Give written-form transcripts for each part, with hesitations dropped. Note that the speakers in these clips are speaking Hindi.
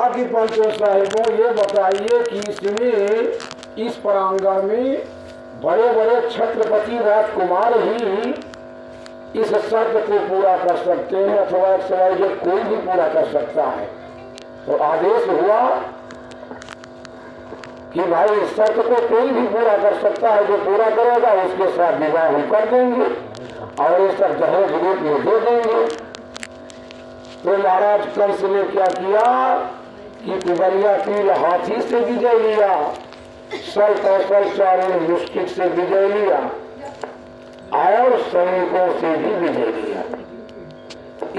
कहा कि पंचों साहिबों ये बताइए कि इसमें इस प्रांगण में बड़े बड़े छत्रपति राजकुमार ही इस शर्त को पूरा कर सकते हैं अथवा सिवाय जो कोई भी पूरा कर सकता है। तो आदेश हुआ कि भाई इस शर्त को कोई भी पूरा कर सकता है, जो पूरा करेगा उसके साथ विवाह हम कर देंगे और ये सब दहेज रूप में दे देंगे। तो महाराज कंस ने क्या किया कि कुबरिया तीर हाथी से विजय लिया, सल कौशल चारण मुष्टिक से विजय लिया और सैनिकों से भी विजय लिया।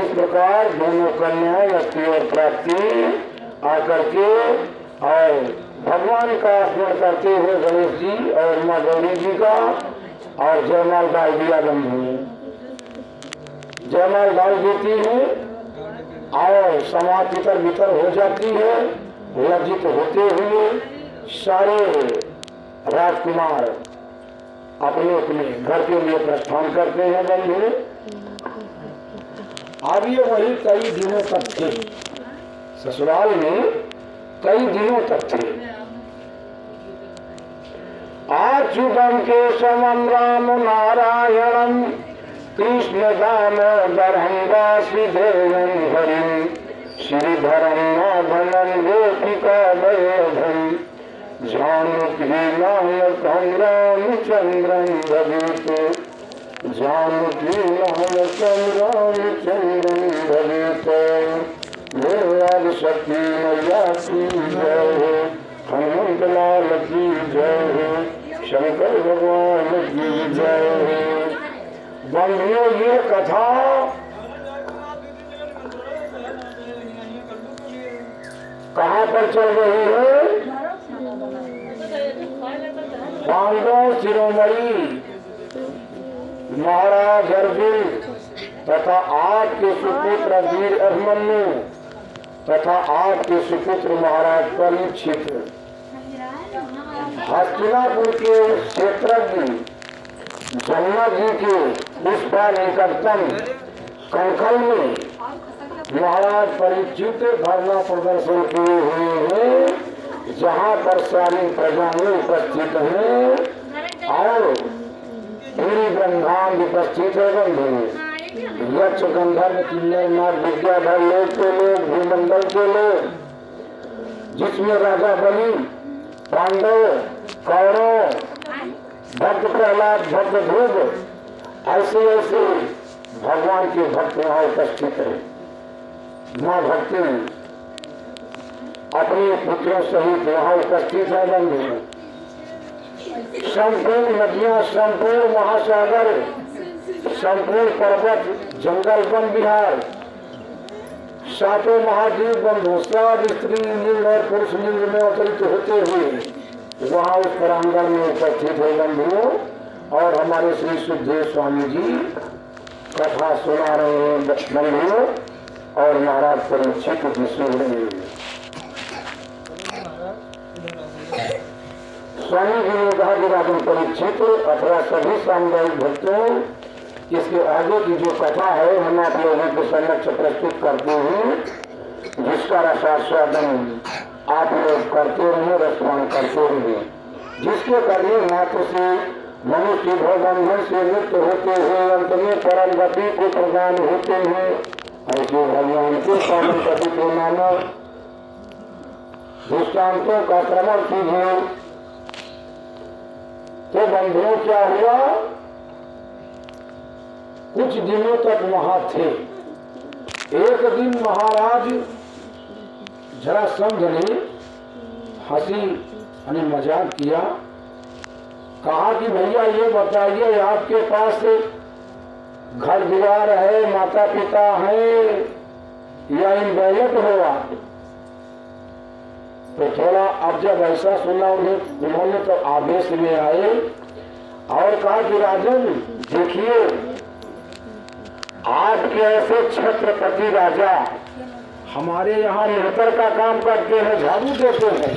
इस प्रकार दोनों कन्याएं अपनी ओर प्राप्ति आकर के और भगवान का स्मरण करते हुए गणेश जी और माँ गौरी जी का और जयमाल डाल दिया बंधु ने, जयमाल डाल देती है और समाज भीतर भीतर हो जाती है। लज्जित होते हुए सारे राजकुमार अपने अपने घर के लिए प्रस्थान करते हैं बंधु। अब ये वही कई दिनों तक थे, ससुराल में कई दिनों तक थे। आच्युतम केशवम राम नारायणम कृष्ण दामोदरम वासुदेवम हरिम श्रीधरम माधवम गोपिका वैधम जानकी नायकं रामचंद्रं भजेते, जानकी नायकं रामचंद्रं भजेते। देवादि शक्ति मैया की जय हो, हनुमंत लाल की जय हो, शंकर भगवान की जय हो। बंधुओं ये कथा कहाँ पर चल रही है? पांडव शिरोमणि महाराज अर्जुन तथा आपके सुपुत्र वीर अभिमन्यु तथा आपके सुपुत्र महाराज परीक्षित हस्तिनापुर के क्षेत्रज्ञ जमुना जी के उस पार निकटतम कंखल में महाराज परीक्षित धरना प्रदर्शन किए हुए हैं, जहाँ पर सारी प्रजाएं उपस्थित हैं और पूरी ब्रह्मांड उपस्थित है बंधु। यक्ष गंधर्व किन्नर नाग विद्याधर लोग के लोग भूमंडल के लोग, जिसमें राजा बलि पांडव कौरव भक्त प्रहलाद भक्त ध्रुव ऐसे ऐसे भगवान के भक्त वहाँ उपस्थित है। माँ भक्ति अपने पुत्रों सहित वहाँ उपस्थित है बंधु। संपूर्ण नदियाँ, संपूर्ण महासागर, संपूर्ण पर्वत जंगल वन बिहार, सातों महाद्वीप बंधु सब स्त्री लिंग और पुरुष लिंग में अवतरित होते हुए वहाँ उस प्रांगण में उपस्थित है बंधुओं। और हमारे श्री सुखदेव स्वामी जी कथा सुना रहे हैं बंधुओं और महाराज परीक्षित भी सुन रहे हैं। स्वामी जी ने कहा कि राजन परीक्षित अथवा सभी सामुदायिक भक्तों, इसके आगे की जो कथा है हम आप लोगों के समक्ष प्रस्तुत करते हैं, जिसका रसास्वादन आप लोग करते रहे, रसपान करते रहे, जिसके करने मात्र से मनुष्य भवबंधन से मुक्त होते हुए अंत में परम गति को प्रदान होते हैं। ऐसे भगवान के पावन गति को मानो, दृष्टांतों का क्रमण कीजिए। तो बंधुओं क्या हुआ, कुछ दिनों तक वहां थे। एक दिन महाराज जरासंध ने हंसी यानी मजाक किया, कहा कि भैया ये बताइए आपके पास घर द्वार है, माता पिता है या इनवैलेट हो आप? तो थोड़ा अब जब ऐसा सुना उन्होंने तो आवेश में आए और कहा कि राजन देखिए, आपके ऐसे छत्रपति राजा हमारे यहाँ मेहतर का काम करते हैं, झाड़ू देते हैं।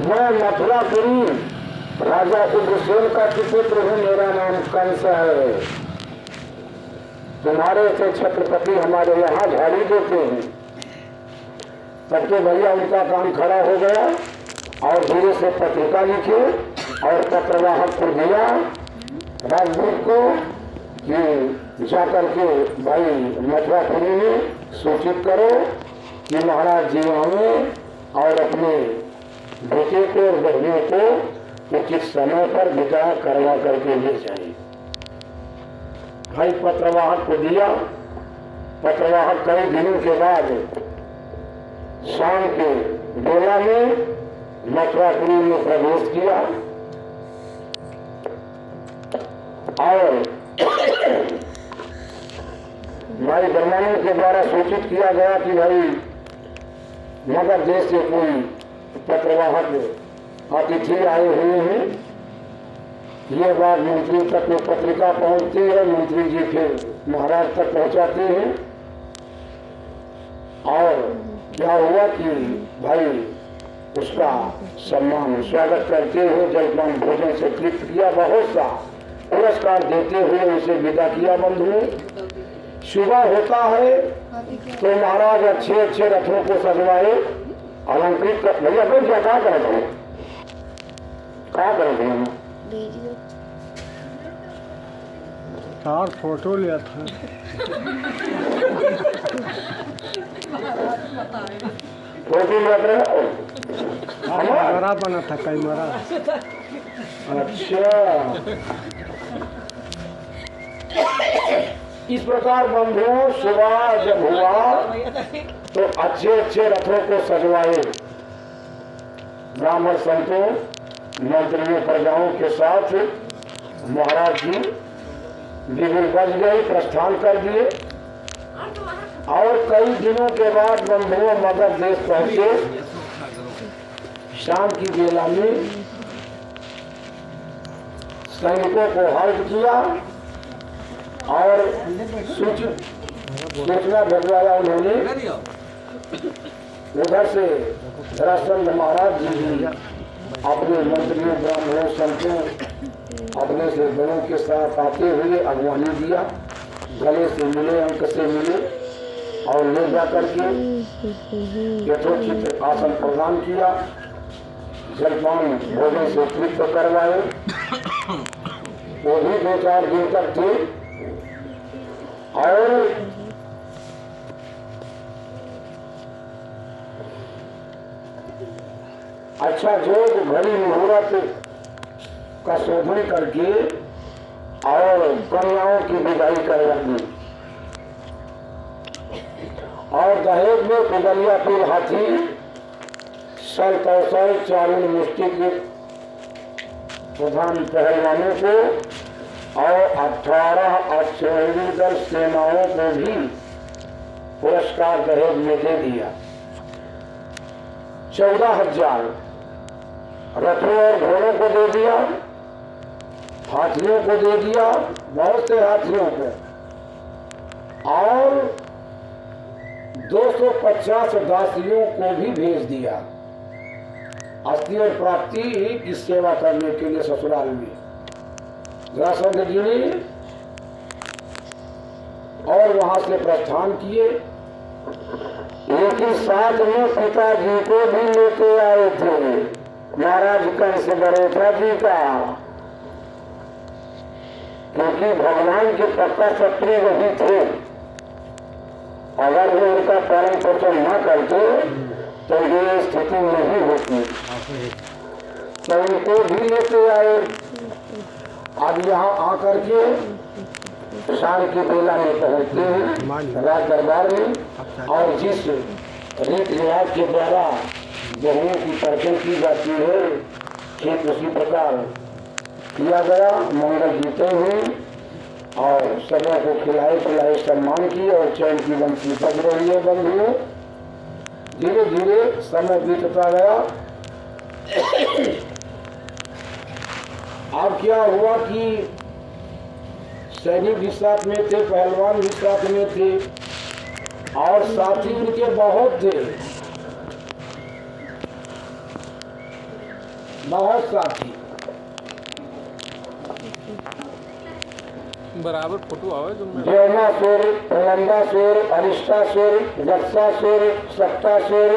मैं मथुरापुरी राजा उग्रसेन का सुपुत्र हूँ, मेरा नाम कंस है। तुम्हारे से छत्रपति हमारे यहाँ झाड़ू देते हैं। तब तो भैया उनका काम खड़ा हो गया और धीरे से पत्रिका लिखी और पत्रवाहक को दिया राजदूत को कि जाकर के भाई मथुरापुरी में सूचित करो कि महाराज जी आए और अपने बेटे को और बहनों को उचित समय पर विदा करवा करके ले जाए। भाई पत्रवाहक को दिया। पत्रवाहक कई दिनों के बाद शाम के बेला में मथुरापुरी में प्रवेश किया और भाई ब्राह्मणों के द्वारा सूचित किया गया कि भाई मगध देश से कोई पत्रवाहक अतिथि आए हुए हैं। ये बात मंत्री तक में पत्रिका पहुंचती है, मंत्री जी फिर महाराज तक पहुंचाते हैं और क्या हुआ कि भाई उसका सम्मान स्वागत करते हुए जलपान भोजन से तृप्त किया, बहुत सा पुरस्कार देते हुए उसे विदा किया। बंधुओं, सुबह होता है तो महाराज अच्छे अच्छे रथों को सजवाए, अलंकृत कर। भैया बैठ जा, क्या कर रहे हैं, क्या कर रहे हैं? चार फोटो लिया था। फोटो लग रहा है, कैमरा बना था, कैमरा। अच्छा, इस प्रकार बंधुओं सुबह जब हुआ तो अच्छे अच्छे रथों को सजवाए, ब्राह्मण संतों मंत्रियों प्रजाओं के साथ महाराज जी बिगुल बज गई, प्रस्थान कर दिए और कई दिनों के बाद बंधुओं मगध देश पहुंचे। शाम की बेला में सैनिकों को हल्ट किया और सूचना भिजवाया उन्होंने। उधर से राजचंद महाराज जी अपने मंत्रियों ब्राह्मणों संतों अपने से बड़ों के साथ आते हुए अगवानी दिया, गले से मिले, अंक से मिले और ले जाकर के यथोचित आसन प्रदान किया, जलपान भोजन से तृप्त करवाए। वो भी 2-4 दिन तक थे और अच्छा जोग घड़ी मुहूर्त का शोधन करके और कन्याओं की विदाई करवा दी और दहेज में कुगलियापुर हाथी, सल कौशल, चारुण मुष्टि के प्रधान पहलवानों को और 18 अश्वदल सेनाओं को भी पुरस्कार दहेज में दे दिया। 14,000 रथों और घोड़ों को दे दिया, हाथियों को दे दिया, बहुत से हाथियों को, और 250 दासियों को भी भेज दिया अस्थि और प्राप्ति की सेवा करने के लिए ससुराल में। जरासंध जी ने और वहां से प्रस्थान किए, लेकिन साथ में पिताजी को भी लेके आए थे, महाराज कंस बड़ोत्रा जी का, क्योंकि भगवान के पक्का शत्रु वही थे। अगर वो उनका पालन पोषण न करते तो ये स्थिति नहीं होती, तो उनको भी लेते आए। अब यहाँ आकर के शाम की बेला में पहुंचते हैं राज दरबार में, और जिस रीत रिवाज के द्वारा बहुओं की परिचय की जाती है ठीक उसी प्रकार किया गया। मंगल जीते हुए और सबों को खिलाए पिलाए सम्मान की और चैन की बंसी बज रही है। बंधुओं, धीरे धीरे समय बीतता गया। अब क्या हुआ कि सैनिक भी साथ में थे, पहलवान भी साथ में थे और साथी उनके बहुत थे, बहुत साथी। बराबर फोटो आवे तुम ज्योमासुर, प्रलंबासुर, अरिष्टासुर, जत्सासुर, सप्तासुर,